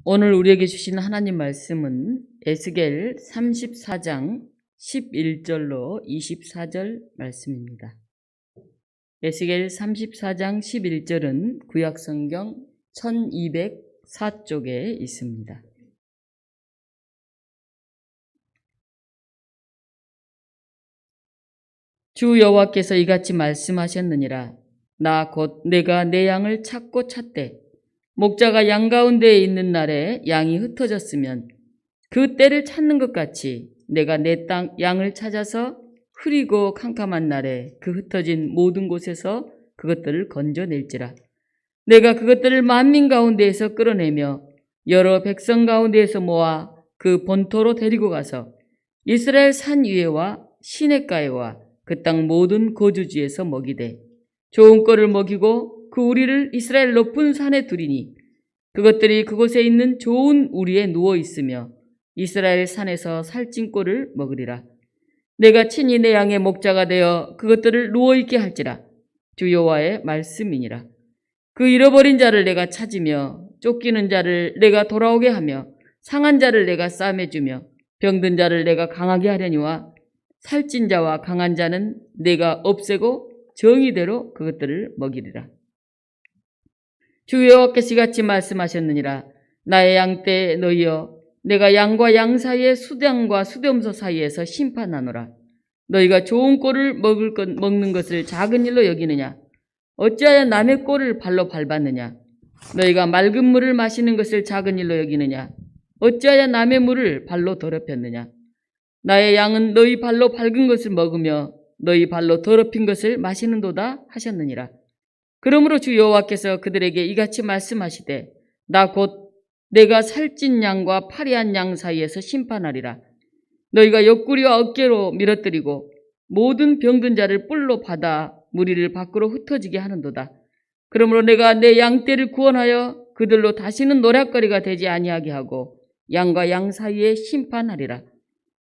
오늘 우리에게 주신 하나님 말씀은 에스겔 34장 11절로 24절 말씀입니다. 에스겔 34장 11절은 구약성경 1204쪽에 있습니다. 주 여호와께서 이같이 말씀하셨느니라. 나 곧 내가 내 양을 찾고 찾되 목자가 양 가운데에 있는 날에 양이 흩어졌으면 그 때를 찾는 것 같이 내가 내 양을 찾아서 흐리고 캄캄한 날에 그 흩어진 모든 곳에서 그것들을 건져낼지라. 내가 그것들을 만민 가운데에서 끌어내며 여러 백성 가운데에서 모아 그 본토로 데리고 가서 이스라엘 산 위에와 시냇가에와 그 땅 모든 거주지에서 먹이되 좋은 꼴을 먹이고 그 우리를 이스라엘 높은 산에 두리니 그것들이 그곳에 있는 좋은 우리에 누워 있으며 이스라엘 산에서 살찐 꼴을 먹으리라. 내가 친히 내 양의 목자가 되어 그것들을 누워 있게 할지라. 주 여호와의 말씀이니라. 그 잃어버린 자를 내가 찾으며 쫓기는 자를 내가 돌아오게 하며 상한 자를 내가 싸매주며 병든 자를 내가 강하게 하려니와 살찐 자와 강한 자는 내가 없애고 정의대로 그것들을 먹이리라. 주 여호와께서 이같이 말씀하셨느니라. 나의 양떼 너희여, 내가 양과 양 사이에 수량과 수렴소 사이에서 심판하노라. 너희가 좋은 꼴을 먹는 것을 작은 일로 여기느냐? 어찌하여 남의 꼴을 발로 밟았느냐? 너희가 맑은 물을 마시는 것을 작은 일로 여기느냐? 어찌하여 남의 물을 발로 더럽혔느냐? 나의 양은 너희 발로 밟은 것을 먹으며 너희 발로 더럽힌 것을 마시는도다 하셨느니라. 그러므로 주 여호와께서 그들에게 이같이 말씀하시되 나 곧 내가 살찐 양과 파리한 양 사이에서 심판하리라. 너희가 옆구리와 어깨로 밀어뜨리고 모든 병든 자를 뿔로 받아 무리를 밖으로 흩어지게 하는도다. 그러므로 내가 내 양떼를 구원하여 그들로 다시는 노략거리가 되지 아니하게 하고 양과 양 사이에 심판하리라.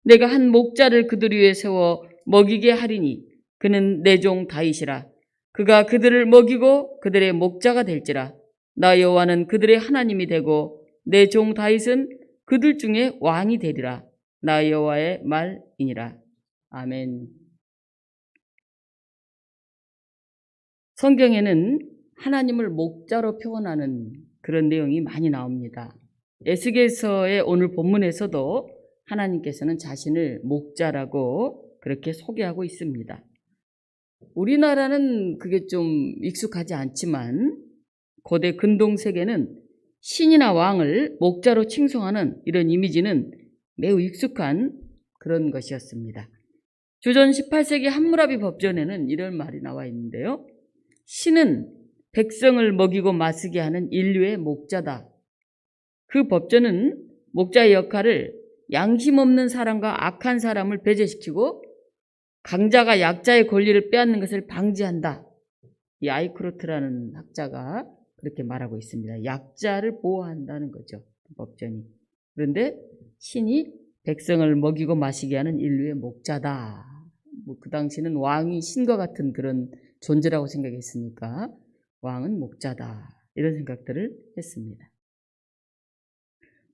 내가 한 목자를 그들 위에 세워 먹이게 하리니 그는 내 종 다윗이라. 그가 그들을 먹이고 그들의 목자가 될지라. 나 여호와는 그들의 하나님이 되고 내 종 다윗은 그들 중에 왕이 되리라. 나 여호와의 말이니라. 아멘. 성경에는 하나님을 목자로 표현하는 그런 내용이 많이 나옵니다. 에스겔서의 오늘 본문에서도 하나님께서는 자신을 목자라고 그렇게 소개하고 있습니다. 우리나라는 그게 좀 익숙하지 않지만 고대 근동세계는 신이나 왕을 목자로 칭송하는 이런 이미지는 매우 익숙한 그런 것이었습니다. 주전 18세기 함무라비 법전에는 이런 말이 나와 있는데요. 신은 백성을 먹이고 마시게 하는 인류의 목자다. 그 법전은 목자의 역할을 양심 없는 사람과 악한 사람을 배제시키고 강자가 약자의 권리를 빼앗는 것을 방지한다. 이 아이크로트라는 학자가 그렇게 말하고 있습니다. 약자를 보호한다는 거죠. 법전이. 그런데 신이 백성을 먹이고 마시게 하는 인류의 목자다. 그 당시는 왕이 신과 같은 그런 존재라고 생각했으니까 왕은 목자다. 이런 생각들을 했습니다.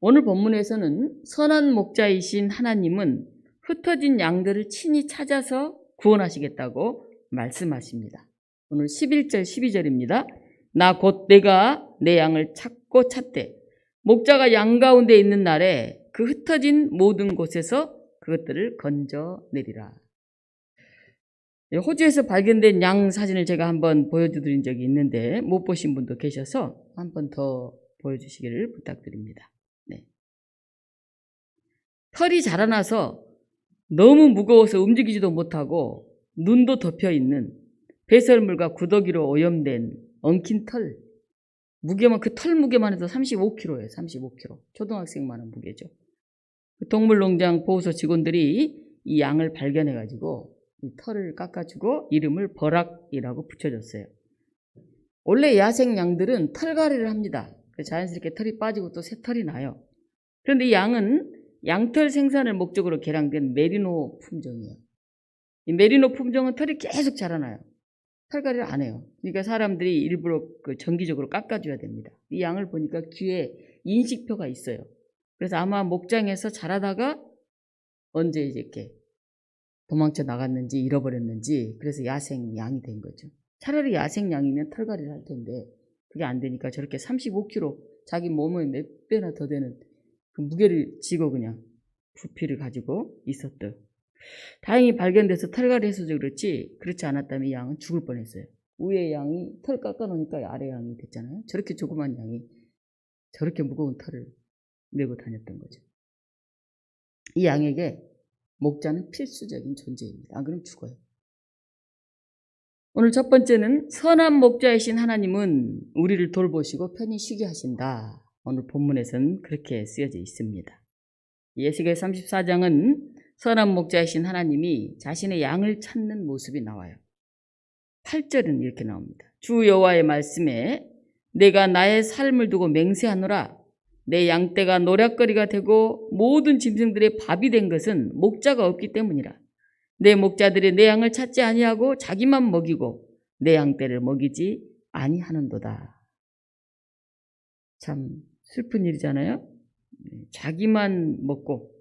오늘 본문에서는 선한 목자이신 하나님은 흩어진 양들을 친히 찾아서 구원하시겠다고 말씀하십니다. 오늘 11절 12절입니다. 나 곧 내가 내 양을 찾고 찾되 목자가 양 가운데 있는 날에 그 흩어진 모든 곳에서 그것들을 건져내리라. 호주에서 발견된 양 사진을 제가 한번 보여드린 적이 있는데 못 보신 분도 계셔서 한 번 더 보여주시기를 부탁드립니다. 네. 털이 자라나서 너무 무거워서 움직이지도 못하고 눈도 덮여있는 배설물과 구더기로 오염된 엉킨 털. 무게만, 그 털 무게만 해도 35kg예요. 35kg. 초등학생만한 무게죠. 동물농장 보호소 직원들이 이 양을 발견해가지고 이 털을 깎아주고 이름을 버락이라고 붙여줬어요. 원래 야생 양들은 털갈이를 합니다. 자연스럽게 털이 빠지고 또 새 털이 나요. 그런데 이 양은 양털 생산을 목적으로 개량된 메리노 품종이에요. 이 메리노 품종은 털이 계속 자라나요. 털갈이를 안 해요. 그러니까 사람들이 일부러 정기적으로 깎아줘야 됩니다. 이 양을 보니까 귀에 인식표가 있어요. 그래서 아마 목장에서 자라다가 언제 이렇게 도망쳐 나갔는지 잃어버렸는지 그래서 야생 양이 된 거죠. 차라리 야생 양이면 털갈이를 할 텐데 그게 안 되니까 저렇게 35kg 자기 몸의 몇 배나 더 되는 그 무게를 지고 그냥 부피를 가지고 있었대. 다행히 발견돼서 털갈이 해서 그렇지 그렇지 않았다면 이 양은 죽을 뻔했어요. 위에 양이 털 깎아놓으니까 아래 양이 됐잖아요. 저렇게 조그만 양이 저렇게 무거운 털을 메고 다녔던 거죠. 이 양에게 목자는 필수적인 존재입니다. 안 그러면 죽어요. 오늘 첫 번째는 선한 목자이신 하나님은 우리를 돌보시고 편히 쉬게 하신다. 오늘 본문에서는 그렇게 쓰여져 있습니다. 에스겔 34장은 선한 목자이신 하나님이 자신의 양을 찾는 모습이 나와요. 8절은 이렇게 나옵니다. 주 여호와의 말씀에 내가 나의 삶을 두고 맹세하노라. 내 양떼가 노략거리가 되고 모든 짐승들의 밥이 된 것은 목자가 없기 때문이라. 내 목자들이 내 양을 찾지 아니하고 자기만 먹이고 내 양떼를 먹이지 아니하는도다. 참 슬픈 일이잖아요. 자기만 먹고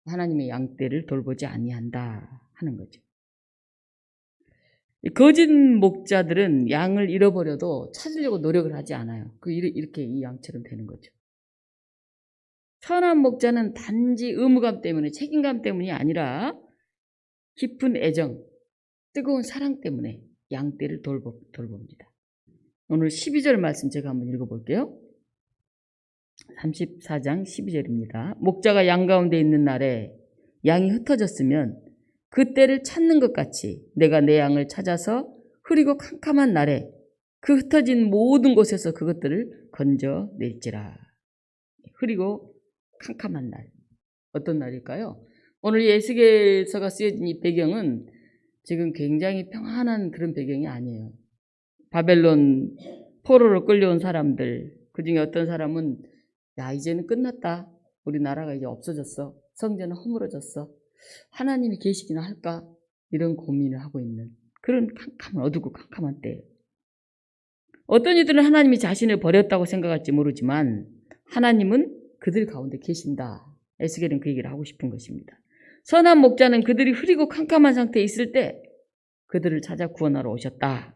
하나님의 양떼를 돌보지 아니한다 하는 거죠. 거짓 목자들은 양을 잃어버려도 찾으려고 노력을 하지 않아요. 이렇게 이 양처럼 되는 거죠. 선한 목자는 단지 의무감 때문에 책임감 때문이 아니라 깊은 애정, 뜨거운 사랑 때문에 양떼를 돌봅니다. 오늘 12절 말씀 제가 한번 읽어볼게요. 34장 12절입니다. 목자가 양 가운데 있는 날에 양이 흩어졌으면 그 때를 찾는 것 같이 내가 내 양을 찾아서 흐리고 캄캄한 날에 그 흩어진 모든 곳에서 그것들을 건져낼지라. 흐리고 캄캄한 날. 어떤 날일까요? 오늘 에스겔서가 쓰여진 이 배경은 지금 굉장히 평안한 그런 배경이 아니에요. 바벨론 포로로 끌려온 사람들, 그중에 어떤 사람은 야 이제는 끝났다. 우리 나라가 이제 없어졌어. 성전은 허물어졌어. 하나님이 계시기나 할까? 이런 고민을 하고 있는 그런 어둡고 캄캄한 때예요. 어떤 이들은 하나님이 자신을 버렸다고 생각할지 모르지만 하나님은 그들 가운데 계신다. 에스겔은 그 얘기를 하고 싶은 것입니다. 선한 목자는 그들이 흐리고 캄캄한 상태에 있을 때 그들을 찾아 구원하러 오셨다.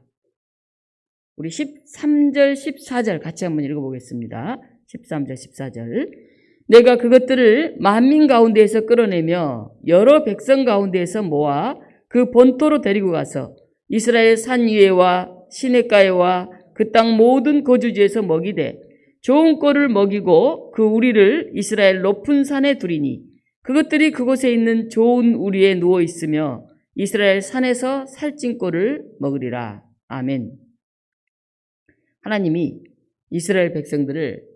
우리 13절 14절 같이 한번 읽어보겠습니다. 13절 14절 내가 그것들을 만민 가운데에서 끌어내며 여러 백성 가운데에서 모아 그 본토로 데리고 가서 이스라엘 산 위에와 시냇가에와 그 땅 모든 거주지에서 먹이되 좋은 꼴을 먹이고 그 우리를 이스라엘 높은 산에 두리니 그것들이 그곳에 있는 좋은 우리에 누워 있으며 이스라엘 산에서 살찐 꼴을 먹으리라. 아멘. 하나님이 이스라엘 백성들을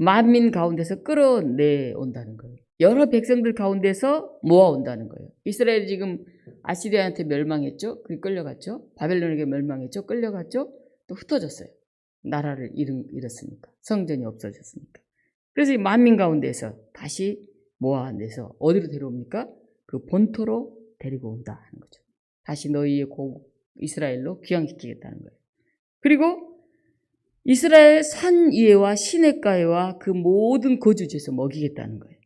만민 가운데서 끌어내온다는 거예요. 여러 백성들 가운데서 모아온다는 거예요. 이스라엘이 지금 아시리아한테 멸망했죠. 끌려갔죠. 바벨론에게 멸망했죠. 끌려갔죠. 또 흩어졌어요. 나라를 잃었으니까. 성전이 없어졌으니까. 그래서 이 만민 가운데서 다시 모아내서 어디로 데려옵니까? 그 본토로 데리고 온다 하는 거죠. 다시 너희의 이스라엘로 귀향시키겠다는 거예요. 그리고 이스라엘 산 위에와 시냇가에와 그 모든 거주지에서 먹이겠다는 거예요.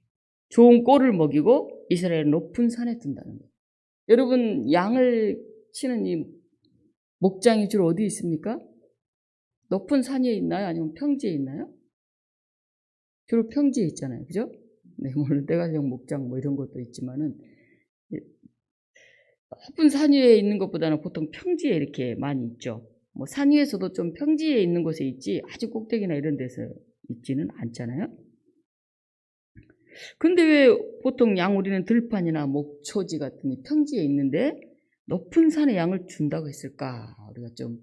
좋은 꼴을 먹이고 이스라엘 높은 산에 둔다는 거예요. 여러분 양을 치는 이 목장이 주로 어디 있습니까? 높은 산 위에 있나요? 아니면 평지에 있나요? 주로 평지에 있잖아요. 그죠? 네, 물론 대관령 목장 뭐 이런 것도 있지만은 높은 산 위에 있는 것보다는 보통 평지에 이렇게 많이 있죠. 뭐 산 위에서도 좀 평지에 있는 곳에 있지 아주 꼭대기나 이런 데서 있지는 않잖아요. 근데 왜 보통 양 우리는 들판이나 목초지 같은 평지에 있는데 높은 산에 양을 준다고 했을까? 우리가 좀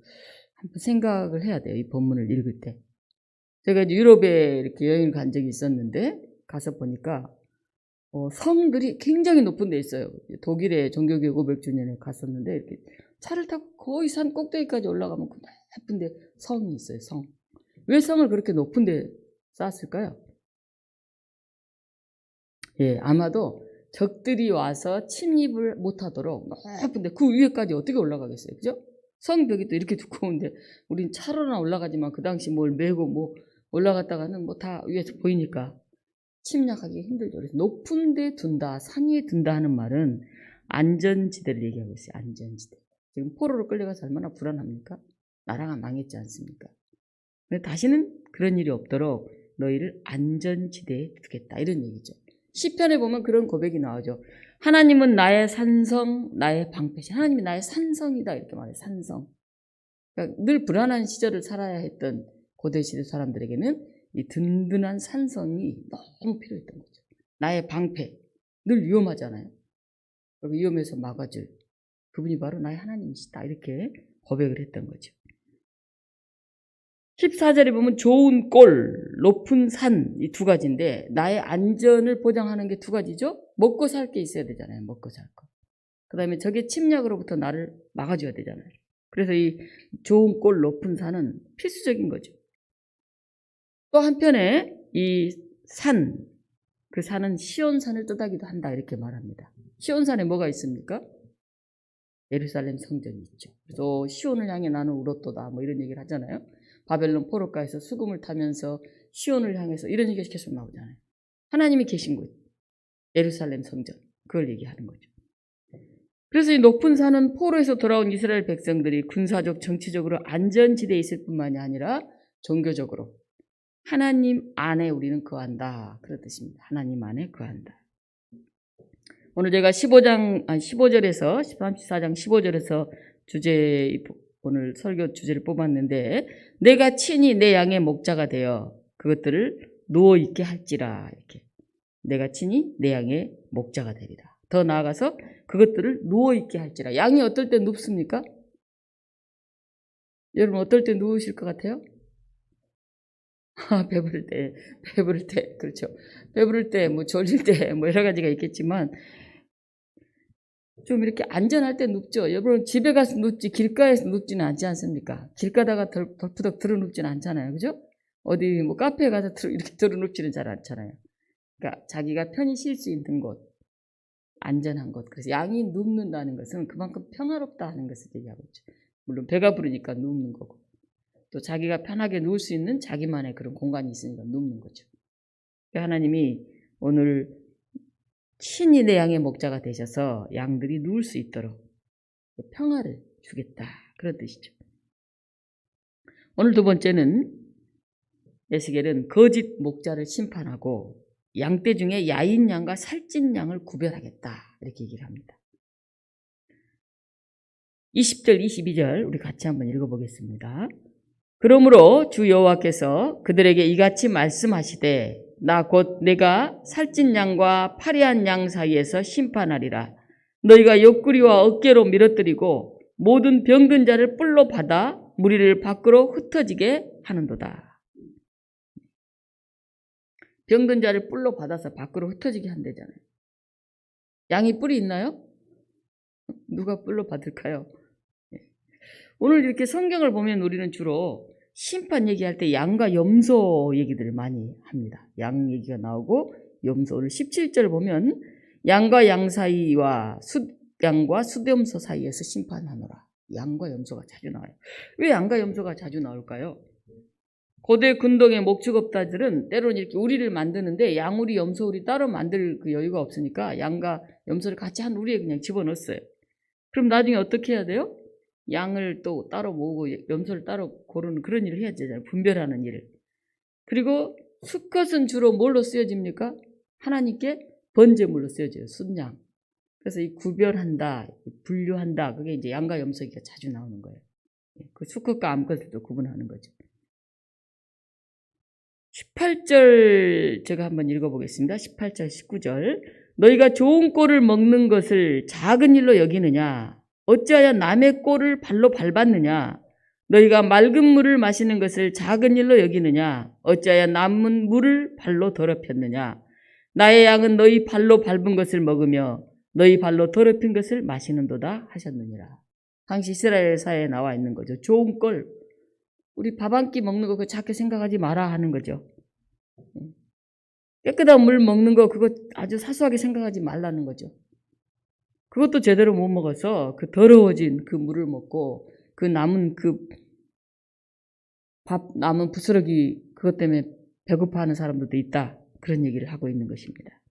한번 생각을 해야 돼요. 이 본문을 읽을 때. 제가 유럽에 이렇게 여행을 간 적이 있었는데 가서 보니까 성들이 굉장히 높은 데 있어요. 독일의 종교개혁 500주년에 갔었는데 이렇게 차를 타고 거의 산 꼭대기까지 올라가면 그 높은 데 성이 있어요. 성. 왜 성을 그렇게 높은 데 쌓았을까요? 예, 아마도 적들이 와서 침입을 못하도록 높은데 그 위에까지 어떻게 올라가겠어요, 그죠? 성벽이 또 이렇게 두꺼운데 우린 차로나 올라가지만 그 당시 뭘 메고 뭐 올라갔다가는 뭐 다 위에서 보이니까 침략하기 힘들죠. 그래서 높은 데 둔다, 산 위에 둔다 하는 말은 안전지대를 얘기하고 있어요. 안전지대. 지금 포로로 끌려가서 얼마나 불안합니까? 나라가 망했지 않습니까? 근데 다시는 그런 일이 없도록 너희를 안전지대에 두겠다. 이런 얘기죠. 시편에 보면 그런 고백이 나오죠. 하나님은 나의 산성, 나의 방패시. 하나님이 나의 산성이다. 이렇게 말해요. 산성. 그러니까 늘 불안한 시절을 살아야 했던 고대시대 사람들에게는 이 든든한 산성이 너무 필요했던 거죠. 나의 방패. 늘 위험하잖아요. 그리고 위험해서 막아줄 그분이 바로 나의 하나님이시다. 이렇게 고백을 했던 거죠. 14절에 보면 좋은 꼴, 높은 산 이 두 가지인데 나의 안전을 보장하는 게 두 가지죠. 먹고 살 게 있어야 되잖아요. 먹고 살 거. 그 다음에 적의 침략으로부터 나를 막아줘야 되잖아요. 그래서 이 좋은 꼴, 높은 산은 필수적인 거죠. 또 한편에 이 산, 그 산은 시온산을 뜻하기도 한다 이렇게 말합니다. 시온산에 뭐가 있습니까? 예루살렘 성전이 있죠. 그래서 시온을 향해 나는 울었도다 뭐 이런 얘기를 하잖아요. 바벨론 포로가에서 수금을 타면서 시온을 향해서 이런 얘기가 계속 나오잖아요. 하나님이 계신 곳, 예루살렘 성전, 그걸 얘기하는 거죠. 그래서 이 높은 산은 포로에서 돌아온 이스라엘 백성들이 군사적, 정치적으로 안전지대에 있을 뿐만이 아니라 종교적으로 하나님 안에 우리는 거한다. 그런 뜻입니다. 하나님 안에 거한다. 오늘 제가 15절에서 34장 15절에서 오늘 설교 주제를 뽑았는데 내가 친히 내 양의 목자가 되어 그것들을 누워 있게 할지라 이렇게 내가 친히 내 양의 목자가 되리라. 더 나아가서 그것들을 누워 있게 할지라. 양이 어떨 때 눕습니까? 여러분 어떨 때 누우실 것 같아요? 배부를 때, 그렇죠. 배부를 때, 뭐 졸릴 때, 뭐 여러 가지가 있겠지만 좀 이렇게 안전할 때 눕죠. 여러분 집에 가서 눕지 길가에서 눕지는 않지 않습니까? 길 가다가 덜푸덕 들어 눕지는 않잖아요. 그죠? 어디 뭐 카페에 가서 이렇게 들어 눕지는 잘 않잖아요. 그러니까 자기가 편히 쉴 수 있는 곳, 안전한 곳. 그래서 양이 눕는다는 것은 그만큼 평화롭다 하는 것을 얘기하고 있죠. 물론 배가 부르니까 눕는 거고 또 자기가 편하게 누울 수 있는 자기만의 그런 공간이 있으니까 눕는 거죠. 하나님이 오늘 친히 내 양의 목자가 되셔서 양들이 누울 수 있도록 평화를 주겠다. 그런 뜻이죠. 오늘 두 번째는 에스겔은 거짓 목자를 심판하고 양떼 중에 야인 양과 살찐 양을 구별하겠다. 이렇게 얘기를 합니다. 20절, 22절 우리 같이 한번 읽어보겠습니다. 그러므로 주 여호와께서 그들에게 이같이 말씀하시되 나 곧 내가 살찐 양과 파리한 양 사이에서 심판하리라. 너희가 옆구리와 어깨로 밀어뜨리고 모든 병든 자를 뿔로 받아 무리를 밖으로 흩어지게 하는도다. 병든 자를 뿔로 받아서 밖으로 흩어지게 한대잖아요. 양이 뿔이 있나요? 누가 뿔로 받을까요? 오늘 이렇게 성경을 보면 우리는 주로 심판 얘기할 때 양과 염소 얘기들을 많이 합니다. 양 얘기가 나오고 염소. 오늘 17절 보면 양과 양 사이와 숫양과 숫염소 사이에서 심판하노라. 양과 염소가 자주 나와요. 왜 양과 염소가 자주 나올까요? 고대 근동의 목축업자들은 때로는 이렇게 우리를 만드는데 양우리, 염소우리 따로 만들 그 여유가 없으니까 양과 염소를 같이 한 우리에 그냥 집어넣었어요. 그럼 나중에 어떻게 해야 돼요? 양을 또 따로 모으고 염소를 따로 고르는 그런 일을 해야 되잖아요. 분별하는 일을. 그리고 수컷은 주로 뭘로 쓰여집니까? 하나님께 번제물로 쓰여져요. 순양. 그래서 이 구별한다, 분류한다. 그게 이제 양과 염소가 자주 나오는 거예요. 그 수컷과 암컷을 또 구분하는 거죠. 18절 제가 한번 읽어보겠습니다. 18절, 19절. 너희가 좋은 꼴을 먹는 것을 작은 일로 여기느냐? 어찌하여 남의 꼴을 발로 밟았느냐? 너희가 맑은 물을 마시는 것을 작은 일로 여기느냐? 어찌하여 남은 물을 발로 더럽혔느냐? 나의 양은 너희 발로 밟은 것을 먹으며 너희 발로 더럽힌 것을 마시는도다 하셨느니라. 당시 이스라엘 사회에 나와 있는 거죠. 좋은 꼴. 우리 밥 한 끼 먹는 거 그거 작게 생각하지 마라 하는 거죠. 깨끗한 물 먹는 거 그거 아주 사소하게 생각하지 말라는 거죠. 그것도 제대로 못 먹어서 그 더러워진 그 물을 먹고 그 남은 그 밥 남은 부스러기 그것 때문에 배고파하는 사람들도 있다. 그런 얘기를 하고 있는 것입니다.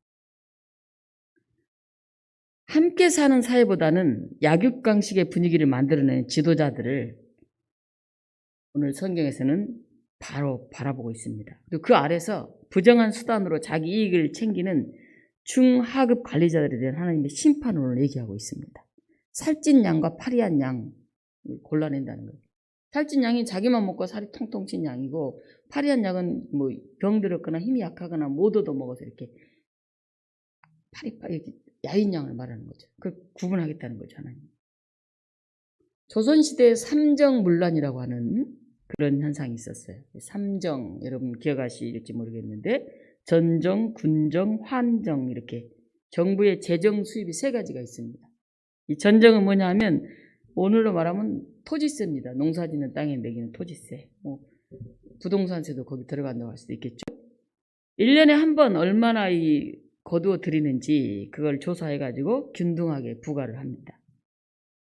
함께 사는 사회보다는 약육강식의 분위기를 만들어낸 지도자들을 오늘 성경에서는 바로 바라보고 있습니다. 그리고 그 아래서 부정한 수단으로 자기 이익을 챙기는 중하급 관리자들에 대한 하나님의 심판을 오늘 얘기하고 있습니다. 살찐 양과 파리한 양 골라낸다는 거예요. 살찐 양이 자기만 먹고 살이 통통 찐 양이고, 파리한 양은 뭐 병들었거나 힘이 약하거나 못 얻어먹어서 이렇게 파리파리 야윈 양을 말하는 거죠. 그 구분하겠다는 거죠, 하나님. 조선시대에 삼정문란이라고 하는 그런 현상이 있었어요. 삼정, 여러분 기억하실지 모르겠는데, 전정, 군정, 환정, 이렇게 정부의 재정 수입이 세 가지가 있습니다. 이 전정은 뭐냐 하면 오늘로 말하면 토지세입니다. 농사짓는 땅에 매기는 토지세. 뭐 부동산세도 거기 들어간다고 할 수도 있겠죠. 1년에 한 번 얼마나 거두어 드리는지 그걸 조사해가지고 균등하게 부과를 합니다.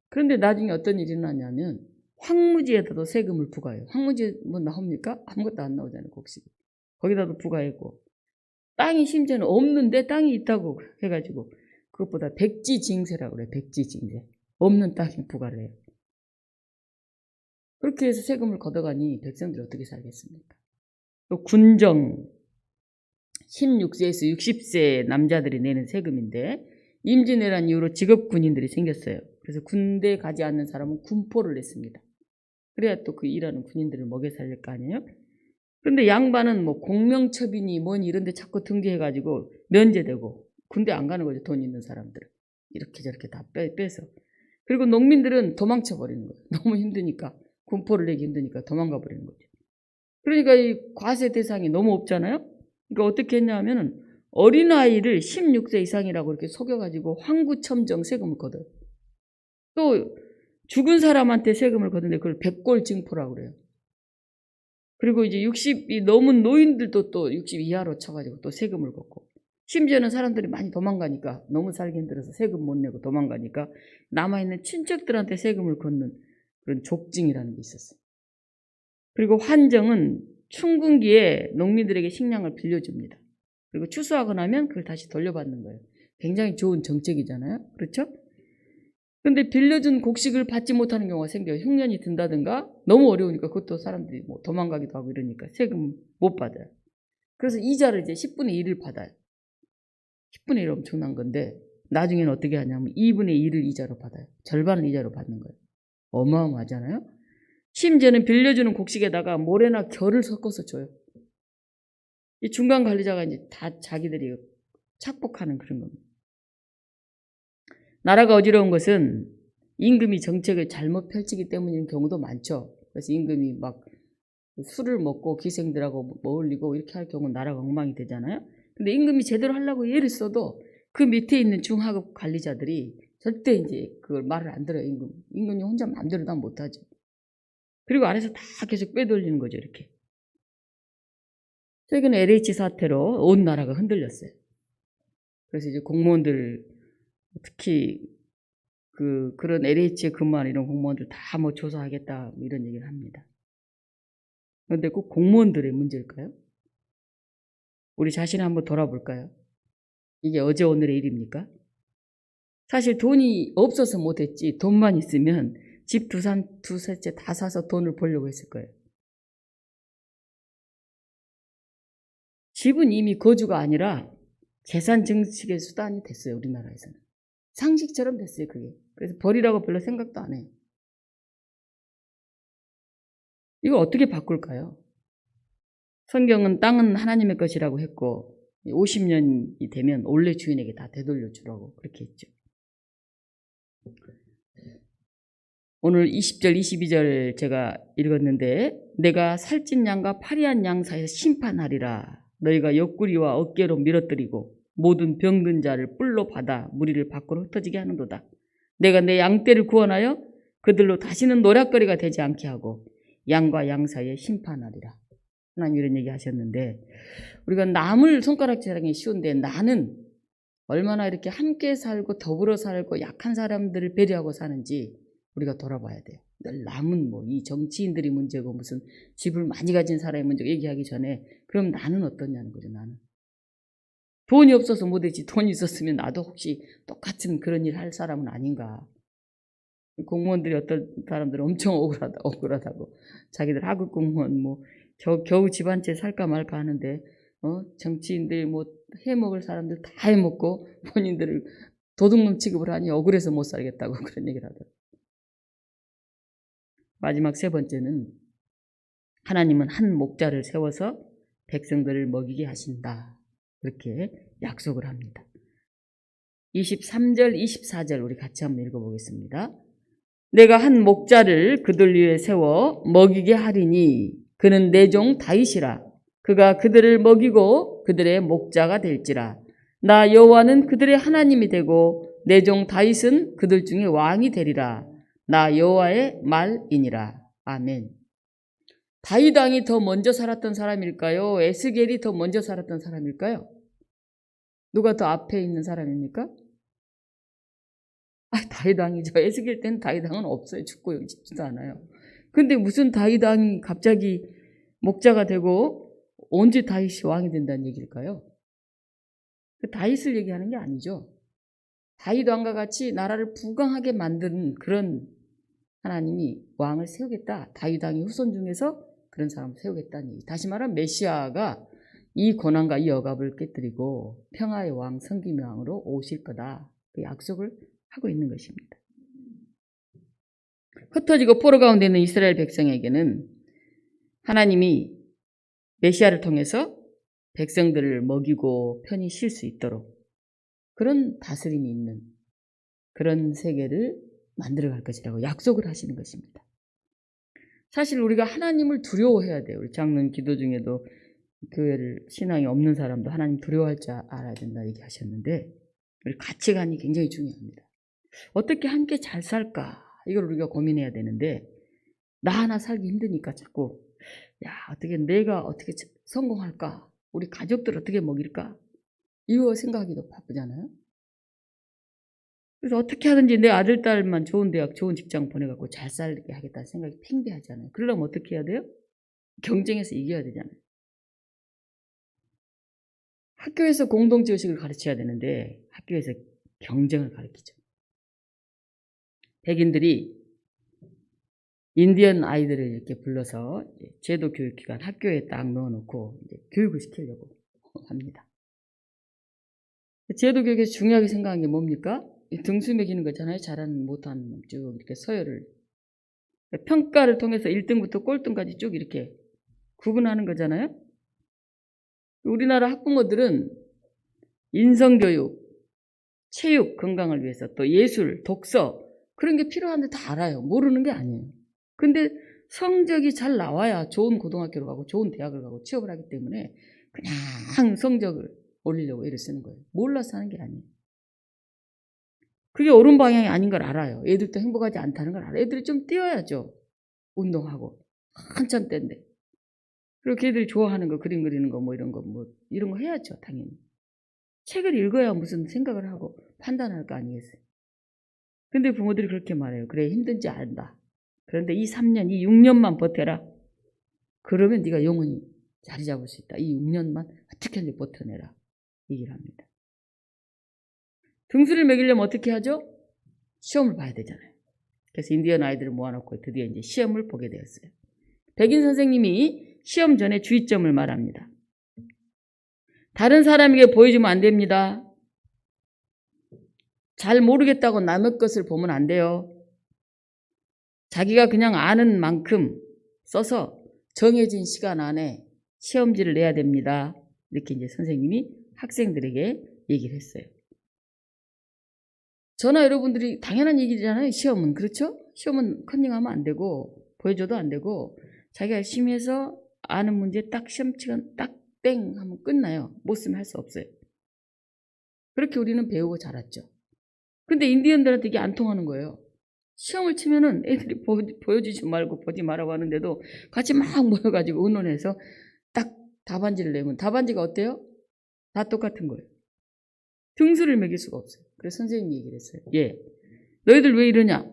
그런데 나중에 어떤 일이 나냐면 황무지에다도 세금을 부과해요. 황무지에 뭐 나옵니까? 아무것도 안 나오잖아요. 곡식이. 거기다도 부과했고, 땅이 심지어는 없는데 땅이 있다고 해가지고 그것보다 백지징세라고 그래요. 백지징세. 없는 땅에 부과를 해요. 그렇게 해서 세금을 걷어가니 백성들이 어떻게 살겠습니까? 또 군정, 16세에서 60세 남자들이 내는 세금인데, 임진왜란 이후로 직업 군인들이 생겼어요. 그래서 군대 가지 않는 사람은 군포를 냈습니다. 그래야 또 그 일하는 군인들을 먹여 살릴 거 아니에요? 그런데 양반은 뭐 공명첩이니 뭐니 이런 데 자꾸 등재해가지고 면제되고, 군대 안 가는 거죠. 돈 있는 사람들은. 이렇게 저렇게 다 빼서. 그리고 농민들은 도망쳐 버리는 거예요. 너무 힘드니까, 군포를 내기 힘드니까 도망가 버리는 거죠. 그러니까 이 과세 대상이 너무 없잖아요. 그러니까 어떻게 했냐 하면은 어린아이를 16세 이상이라고 이렇게 속여가지고 황구첨정 세금을 걷어요. 또 죽은 사람한테 세금을 걷는데 그걸 백골징포라고 그래요. 그리고 이제 60이 넘은 노인들도 또 60 이하로 쳐가지고 또 세금을 걷고, 심지어는 사람들이 많이 도망가니까, 너무 살기 힘들어서 세금 못 내고 도망가니까 남아있는 친척들한테 세금을 걷는 그런 족징이라는 게 있었어요. 그리고 환정은 춘궁기에 농민들에게 식량을 빌려줍니다. 그리고 추수하고 나면 그걸 다시 돌려받는 거예요. 굉장히 좋은 정책이잖아요. 그렇죠? 그런데 빌려준 곡식을 받지 못하는 경우가 생겨요. 흉년이 든다든가 너무 어려우니까, 그것도 사람들이 뭐 도망가기도 하고 이러니까 세금 못 받아요. 그래서 이자를 이제 10분의 1을 받아요. 10분의 1 엄청난 건데, 나중에는 어떻게 하냐면 2분의 1을 이자로 받아요. 절반을 이자로 받는 거예요. 어마어마하잖아요. 심지어는 빌려주는 곡식에다가 모래나 결을 섞어서 줘요. 이 중간 관리자가 이제 다 자기들이 착복하는 그런 겁니다. 나라가 어지러운 것은 임금이 정책을 잘못 펼치기 때문인 경우도 많죠. 그래서 임금이 막 술을 먹고 기생들하고 어울리고 이렇게 할 경우는 나라가 엉망이 되잖아요. 근데 임금이 제대로 하려고 예를 써도 그 밑에 있는 중하급 관리자들이 절대 이제 그걸 말을 안 들어요. 임금이 혼자 마음대로 다 못하죠. 그리고 아래서 다 계속 빼돌리는 거죠, 이렇게. 최근에 LH 사태로 온 나라가 흔들렸어요. 그래서 이제 공무원들, 특히 그런 LH에 근무하는 이런 공무원들 다 뭐 조사하겠다, 뭐 이런 얘기를 합니다. 그런데 꼭 공무원들의 문제일까요? 우리 자신을 한번 돌아볼까요? 이게 어제 오늘의 일입니까? 사실 돈이 없어서 못했지, 돈만 있으면 집 두세 채 다 사서 돈을 벌려고 했을 거예요. 집은 이미 거주가 아니라 재산 증식의 수단이 됐어요. 우리나라에서는. 상식처럼 됐어요, 그게. 그래서 버리라고 별로 생각도 안 해요. 이거 어떻게 바꿀까요? 성경은 땅은 하나님의 것이라고 했고 50년이 되면 원래 주인에게 다 되돌려 주라고 그렇게 했죠. 오늘 20절 22절 제가 읽었는데, 내가 살찐 양과 파리한 양 사이에서 심판하리라. 너희가 옆구리와 어깨로 밀어뜨리고 모든 병든 자를 뿔로 받아 무리를 밖으로 흩어지게 하는도다. 내가 내 양떼를 구원하여 그들로 다시는 노략거리가 되지 않게 하고 양과 양 사이에 심판하리라. 하나님 이런 얘기 하셨는데, 우리가 남을 손가락질하기 쉬운데 나는 얼마나 이렇게 함께 살고 더불어 살고 약한 사람들을 배려하고 사는지 우리가 돌아봐야 돼요. 늘 남은 뭐 이 정치인들이 문제고 무슨 집을 많이 가진 사람의 문제 얘기하기 전에 그럼 나는 어떠냐는 거죠. 나는 돈이 없어서 못했지 돈이 있었으면 나도 혹시 똑같은 그런 일 할 사람은 아닌가. 공무원들이 어떤 사람들은 엄청 억울하다고 자기들 하급 공무원 뭐 겨우 집 한 채 살까 말까 하는데 정치인들 뭐 해먹을 사람들 다 해먹고 본인들을 도둑놈 취급을 하니 억울해서 못 살겠다고 그런 얘기를 하더라고요. 마지막 세 번째는 하나님은 한 목자를 세워서 백성들을 먹이게 하신다. 그렇게 약속을 합니다. 23절, 24절 우리 같이 한번 읽어보겠습니다. 내가 한 목자를 그들 위에 세워 먹이게 하리니 그는 내 종 다윗이라. 그가 그들을 먹이고 그들의 목자가 될지라. 나 여호와는 그들의 하나님이 되고 내 종 다윗은 그들 중에 왕이 되리라. 나 여호와의 말이니라. 아멘. 다윗 왕이 더 먼저 살았던 사람일까요? 에스겔이 더 먼저 살았던 사람일까요? 누가 더 앞에 있는 사람입니까? 다윗 왕이죠. 에스겔 때는 다윗 왕은 없어요. 죽고 영집지도 않아요. 근데 무슨 다윗 왕이 갑자기 목자가 되고 언제 다윗이 왕이 된다는 얘기일까요? 다윗을 얘기하는 게 아니죠. 다윗 왕과 같이 나라를 부강하게 만든 그런 하나님이 왕을 세우겠다. 다윗 왕의 후손 중에서 그런 사람을 세우겠다는 얘기. 다시 말하면 메시아가 이 고난과 이 억압을 깨뜨리고 평화의 왕, 성김의 왕으로 오실 거다. 그 약속을 하고 있는 것입니다. 흩어지고 포로 가운데 있는 이스라엘 백성에게는 하나님이 메시아를 통해서 백성들을 먹이고 편히 쉴 수 있도록 그런 다스림이 있는 그런 세계를 만들어갈 것이라고 약속을 하시는 것입니다. 사실 우리가 하나님을 두려워해야 돼요. 우리 장로님 기도 중에도 교회를 신앙이 없는 사람도 하나님 두려워할 줄 알아야 된다 얘기하셨는데 우리 가치관이 굉장히 중요합니다. 어떻게 함께 잘 살까? 이걸 우리가 고민해야 되는데 나 하나 살기 힘드니까 자꾸 내가 어떻게 성공할까? 우리 가족들 어떻게 먹일까? 이거 생각하기도 바쁘잖아요. 그래서 어떻게 하든지 내 아들, 딸만 좋은 대학, 좋은 직장 보내갖고 잘 살게 하겠다는 생각이 팽배하잖아요. 그러려면 어떻게 해야 돼요? 경쟁해서 이겨야 되잖아요. 학교에서 공동체 의식을 가르쳐야 되는데 학교에서 경쟁을 가르치죠. 백인들이 인디언 아이들을 이렇게 불러서 제도 교육기관 학교에 딱 넣어놓고 교육을 시키려고 합니다. 제도 교육에서 중요하게 생각한 게 뭡니까? 등수 매기는 거잖아요. 잘하는 못하는 놈 쭉 이렇게 서열을 평가를 통해서 1등부터 꼴등까지 쭉 이렇게 구분하는 거잖아요. 우리나라 학부모들은 인성교육, 체육 건강을 위해서 또 예술, 독서 그런 게 필요한데 다 알아요. 모르는 게 아니에요. 근데 성적이 잘 나와야 좋은 고등학교를 가고 좋은 대학을 가고 취업을 하기 때문에 그냥 성적을 올리려고 애를 쓰는 거예요. 몰라서 하는 게 아니에요. 그게 옳은 방향이 아닌 걸 알아요. 애들도 행복하지 않다는 걸 알아요. 애들이 좀 뛰어야죠. 운동하고. 한참 때인데. 그리고 걔들이 좋아하는 거, 그림 그리는 거, 이런 거 해야죠. 당연히. 책을 읽어야 무슨 생각을 하고 판단할 거 아니겠어요. 근데 부모들이 그렇게 말해요. 그래, 힘든지 안다. 그런데 이 3년, 이 6년만 버텨라. 그러면 네가 영원히 자리 잡을 수 있다. 이 6년만 어떻게든지 버텨내라. 얘기를 합니다. 등수를 매기려면 어떻게 하죠? 시험을 봐야 되잖아요. 그래서 인디언 아이들을 모아놓고 드디어 이제 시험을 보게 되었어요. 백인 선생님이 시험 전에 주의점을 말합니다. 다른 사람에게 보여주면 안 됩니다. 잘 모르겠다고 남의 것을 보면 안 돼요. 자기가 그냥 아는 만큼 써서 정해진 시간 안에 시험지를 내야 됩니다. 이렇게 이제 선생님이 학생들에게 얘기를 했어요. 저나 여러분들이 당연한 얘기잖아요. 시험은. 그렇죠? 시험은 컨닝하면 안 되고 보여줘도 안 되고 자기가 열심히 해서 아는 문제 딱 시험 시간 딱 땡 하면 끝나요. 못 쓰면 할 수 없어요. 그렇게 우리는 배우고 자랐죠. 근데 인디언들한테 이게 안 통하는 거예요. 시험을 치면은 애들이 보여주지 말고 보지 말라고 하는데도 같이 막 모여가지고 의논해서 딱 답안지를 내면 답안지가 어때요? 다 똑같은 거예요. 등수를 매길 수가 없어요. 그래서 선생님이 얘기를 했어요. 너희들 왜 이러냐?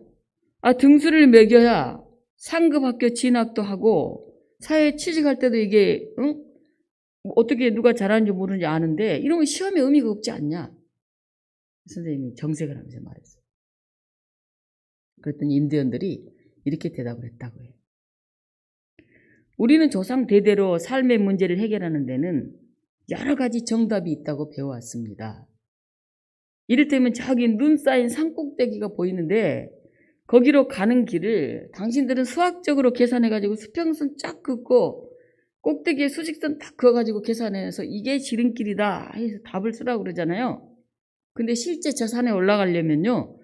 등수를 매겨야 상급 학교 진학도 하고 사회에 취직할 때도 이게 어떻게 누가 잘하는지 모르는지 아는데 이런 건 시험에 의미가 없지 않냐? 선생님이 정색을 하면서 말했어요. 그랬더니 인디언들이 이렇게 대답을 했다고 해요. 우리는 조상 대대로 삶의 문제를 해결하는 데는 여러 가지 정답이 있다고 배워왔습니다. 이를테면 저기 눈 쌓인 산꼭대기가 보이는데 거기로 가는 길을 당신들은 수학적으로 계산해가지고 수평선 쫙 긋고 꼭대기에 수직선 딱 그어가지고 계산해서 이게 지름길이다 해서 답을 쓰라고 그러잖아요. 근데 실제 저 산에 올라가려면요,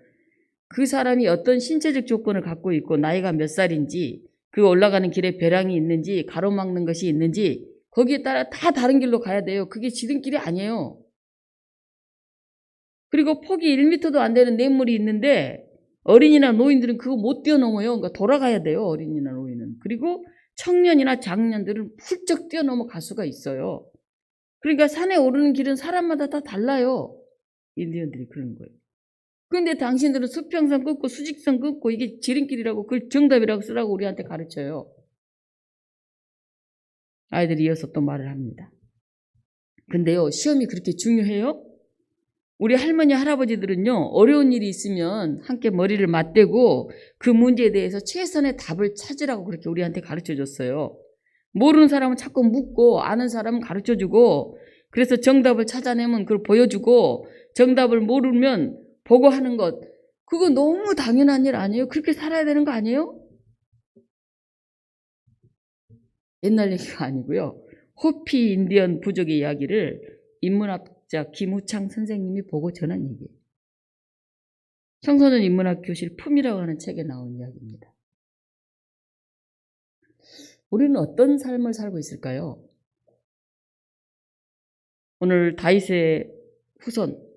그 사람이 어떤 신체적 조건을 갖고 있고 나이가 몇 살인지, 그 올라가는 길에 배랑이 있는지 가로막는 것이 있는지 거기에 따라 다 다른 길로 가야 돼요. 그게 지름길이 아니에요. 그리고 폭이 1m도 안 되는 냇물이 있는데 어린이나 노인들은 그거 못 뛰어넘어요. 그러니까 돌아가야 돼요. 어린이나 노인은. 그리고 청년이나 장년들은 훌쩍 뛰어넘어 갈 수가 있어요. 그러니까 산에 오르는 길은 사람마다 다 달라요. 인디언들이 그러는 거예요. 그런데 당신들은 수평선 끊고 수직선 끊고 이게 지름길이라고 그걸 정답이라고 쓰라고 우리한테 가르쳐요. 아이들이 이어서 또 말을 합니다. 근데요, 시험이 그렇게 중요해요? 우리 할머니, 할아버지들은요, 어려운 일이 있으면 함께 머리를 맞대고 그 문제에 대해서 최선의 답을 찾으라고 그렇게 우리한테 가르쳐 줬어요. 모르는 사람은 자꾸 묻고 아는 사람은 가르쳐 주고 그래서 정답을 찾아내면 그걸 보여주고 정답을 모르면 보고하는 것, 그거 너무 당연한 일 아니에요? 그렇게 살아야 되는 거 아니에요? 옛날 얘기가 아니고요. 호피 인디언 부족의 이야기를 인문학자 김우창 선생님이 보고 전한 얘기예요. 청소년 인문학 교실 품이라고 하는 책에 나온 이야기입니다. 우리는 어떤 삶을 살고 있을까요? 오늘 다윗의 후손,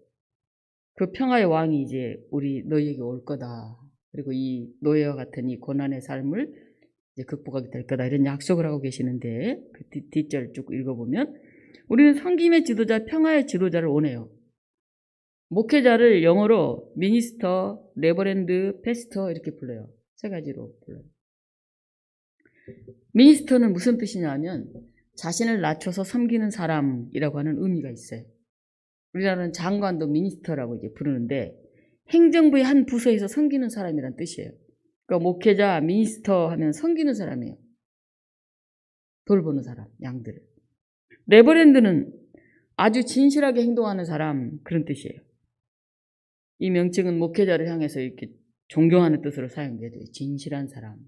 그 평화의 왕이 이제 우리 너희에게 올 거다. 그리고 이 노예와 같은 이 고난의 삶을 이제 극복하게 될 거다. 이런 약속을 하고 계시는데 그 뒷절 쭉 읽어보면 우리는 섬김의 지도자, 평화의 지도자를 원해요. 목회자를 영어로 미니스터, 레버랜드, 패스터 이렇게 불러요. 세 가지로 불러요. 미니스터는 무슨 뜻이냐면 자신을 낮춰서 섬기는 사람이라고 하는 의미가 있어요. 우리나라는 장관도 미니스터라고 이제 부르는데 행정부의 한 부서에서 섬기는 사람이란 뜻이에요. 그러니까 목회자, 미니스터 하면 섬기는 사람이에요. 돌보는 사람, 양들을. 레버랜드는 아주 진실하게 행동하는 사람, 그런 뜻이에요. 이 명칭은 목회자를 향해서 이렇게 존경하는 뜻으로 사용돼요. 진실한 사람.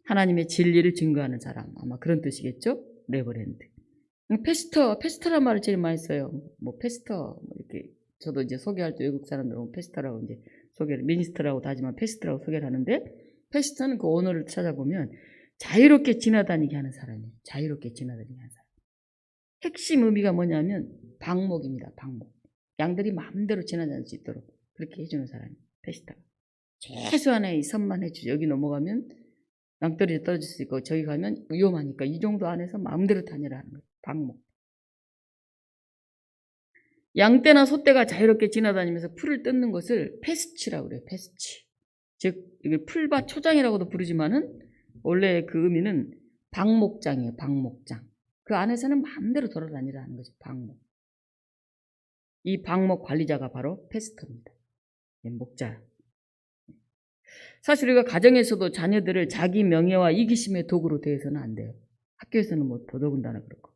하나님의 진리를 증거하는 사람. 아마 그런 뜻이겠죠? 레버랜드. 페스터란 말을 제일 많이 써요. 뭐 페스터 이렇게 저도 이제 소개할 때 외국 사람들은 페스터라고 이제 소개를 미니스터라고 하지만 페스터라고 소개를 하는데 페스터는 그 언어를 찾아보면 자유롭게 지나다니게 하는 사람이에요. 자유롭게 지나다니게 하는 사람. 핵심 의미가 뭐냐면 방목입니다. 방목. 양들이 마음대로 지나다닐 수 있도록 그렇게 해주는 사람이 페스터가. 최소한의 선만 해주죠. 여기 넘어가면 낭떠러지 떨어질 수 있고 저기 가면 위험하니까 이 정도 안에서 마음대로 다니라는 거예요. 방목. 양떼나 소떼가 자유롭게 지나다니면서 풀을 뜯는 것을 패스치라고 그래요. 패스치. 즉 이걸 풀밭 초장이라고도 부르지만은 원래 그 의미는 방목장이에요. 방목장. 그 안에서는 마음대로 돌아다니라는 거죠. 방목. 이 방목 관리자가 바로 패스터입니다. 목자. 사실 우리가 가정에서도 자녀들을 자기 명예와 이기심의 도구로 대해서는 안 돼요. 학교에서는 뭐 더더군다나 그렇고.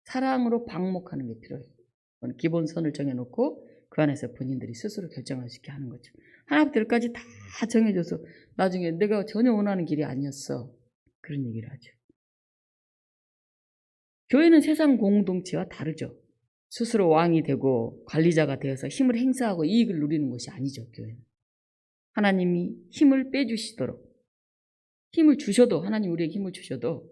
사랑으로 방목하는 게 필요해요. 기본선을 정해놓고 그 안에서 본인들이 스스로 결정할 수 있게 하는 거죠. 하나부터까지 다 정해줘서 나중에 내가 전혀 원하는 길이 아니었어. 그런 얘기를 하죠. 교회는 세상 공동체와 다르죠. 스스로 왕이 되고 관리자가 되어서 힘을 행사하고 이익을 누리는 것이 아니죠. 교회는. 하나님이 힘을 빼주시도록 힘을 주셔도 하나님 우리에게 힘을 주셔도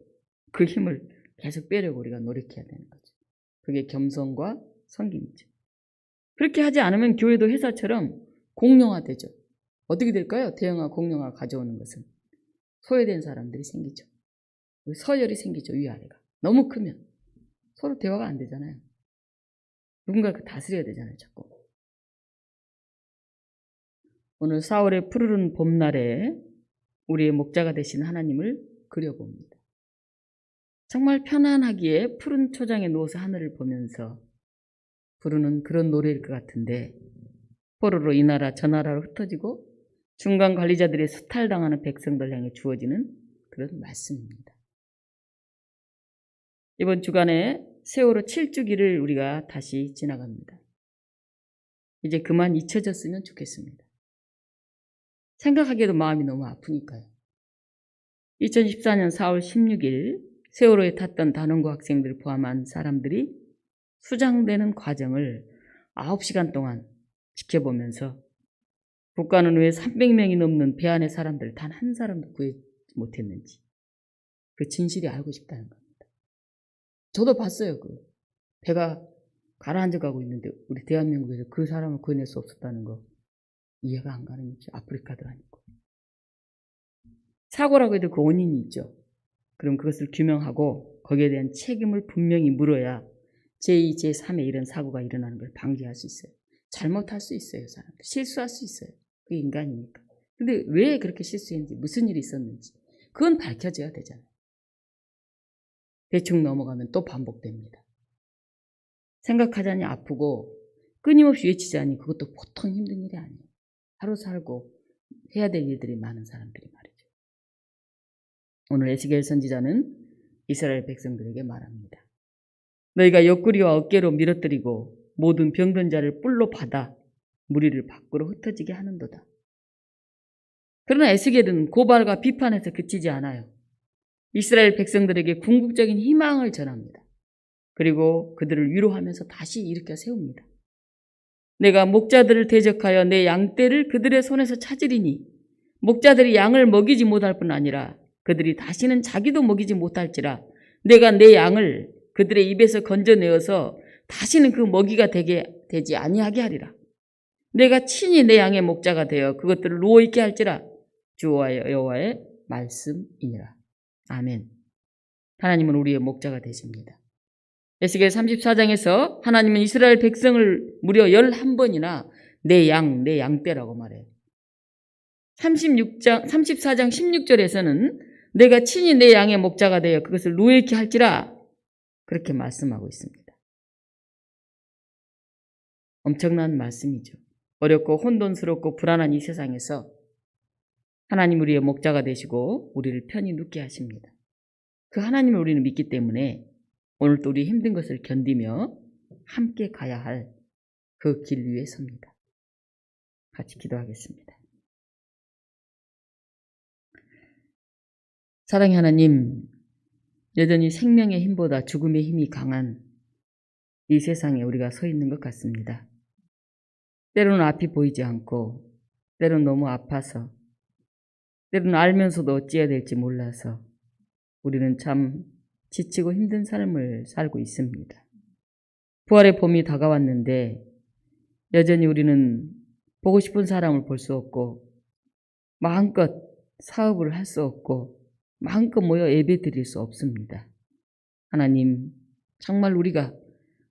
그 힘을 계속 빼려고 우리가 노력해야 되는 거죠. 그게 겸손과 섬김이죠. 그렇게 하지 않으면 교회도 회사처럼 공룡화되죠. 어떻게 될까요? 대형화, 공룡화 가져오는 것은 소외된 사람들이 생기죠. 서열이 생기죠. 위아래가. 너무 크면 서로 대화가 안 되잖아요. 누군가 다스려야 되잖아요. 자꾸. 오늘 4월의 푸르른 봄날에 우리의 목자가 되신 하나님을 그려봅니다. 정말 편안하기에 푸른 초장에 누워서 하늘을 보면서 부르는 그런 노래일 것 같은데, 포로로 이 나라 저 나라로 흩어지고 중간 관리자들의 수탈당하는 백성들 향해 주어지는 그런 말씀입니다. 이번 주간에 세월호 7주기를 우리가 다시 지나갑니다. 이제 그만 잊혀졌으면 좋겠습니다. 생각하기에도 마음이 너무 아프니까요. 2014년 4월 16일 세월호에 탔던 단원고 학생들을 포함한 사람들이 수장되는 과정을 9시간 동안 지켜보면서 국가는 왜 300명이 넘는 배 안의 사람들을 단 한 사람도 구하지 못했는지 그 진실이 알고 싶다는 겁니다. 저도 봤어요. 그 배가 가라앉아 가고 있는데 우리 대한민국에서 그 사람을 구해낼 수 없었다는 거 이해가 안 가는 거죠. 아프리카도 아니고. 사고라고 해도 그 원인이 있죠. 그럼 그것을 규명하고 거기에 대한 책임을 분명히 물어야 제2, 제3의 이런 사고가 일어나는 걸 방지할 수 있어요. 잘못할 수 있어요. 사람들. 실수할 수 있어요. 그게 인간이니까. 근데 왜 그렇게 실수했는지, 무슨 일이 있었는지 그건 밝혀져야 되잖아요. 대충 넘어가면 또 반복됩니다. 생각하자니 아프고 끊임없이 외치자니 그것도 보통 힘든 일이 아니에요. 하루 살고 해야 될 일들이 많은 사람들이 말이죠. 오늘 에스겔 선지자는 이스라엘 백성들에게 말합니다. 너희가 옆구리와 어깨로 밀어뜨리고 모든 병든 자를 뿔로 받아 무리를 밖으로 흩어지게 하는도다. 그러나 에스겔은 고발과 비판에서 그치지 않아요. 이스라엘 백성들에게 궁극적인 희망을 전합니다. 그리고 그들을 위로하면서 다시 일으켜 세웁니다. 내가 목자들을 대적하여 내 양떼를 그들의 손에서 찾으리니 목자들이 양을 먹이지 못할 뿐 아니라 그들이 다시는 자기도 먹이지 못할지라 내가 내 양을 그들의 입에서 건져내어서 다시는 그 먹이가 되지 아니하게 하리라. 내가 친히 내 양의 목자가 되어 그것들을 누워있게 할지라 주와 여호와의 말씀이니라. 아멘. 하나님은 우리의 목자가 되십니다. 에스겔 34장에서 하나님은 이스라엘 백성을 무려 11번이나 내 양떼라고 말해요. 34장 16절에서는 내가 친히 내 양의 목자가 되어 그것을 누워있게 할지라 그렇게 말씀하고 있습니다. 엄청난 말씀이죠. 어렵고 혼돈스럽고 불안한 이 세상에서 하나님 우리의 목자가 되시고 우리를 편히 눕게 하십니다. 그 하나님을 우리는 믿기 때문에 오늘도 우리 힘든 것을 견디며 함께 가야 할 그 길 위에 섭니다. 같이 기도하겠습니다. 사랑의 하나님, 여전히 생명의 힘보다 죽음의 힘이 강한 이 세상에 우리가 서 있는 것 같습니다. 때로는 앞이 보이지 않고, 때로는 너무 아파서, 때로는 알면서도 어찌해야 될지 몰라서 우리는 참 지치고 힘든 삶을 살고 있습니다. 부활의 봄이 다가왔는데 여전히 우리는 보고 싶은 사람을 볼 수 없고 마음껏 사업을 할 수 없고 마음껏 모여 예배 드릴 수 없습니다. 하나님, 정말 우리가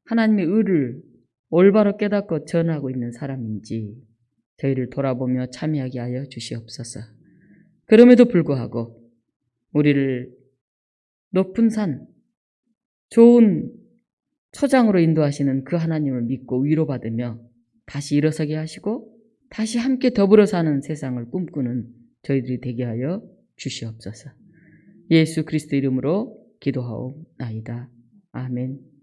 하나님의 의를 올바로 깨닫고 전하고 있는 사람인지 저희를 돌아보며 참여하게 하여 주시옵소서. 그럼에도 불구하고 우리를 높은 산, 좋은 초장으로 인도하시는 그 하나님을 믿고 위로받으며 다시 일어서게 하시고 다시 함께 더불어 사는 세상을 꿈꾸는 저희들이 되게 하여 주시옵소서. 예수 그리스도 이름으로 기도하옵나이다. 아멘.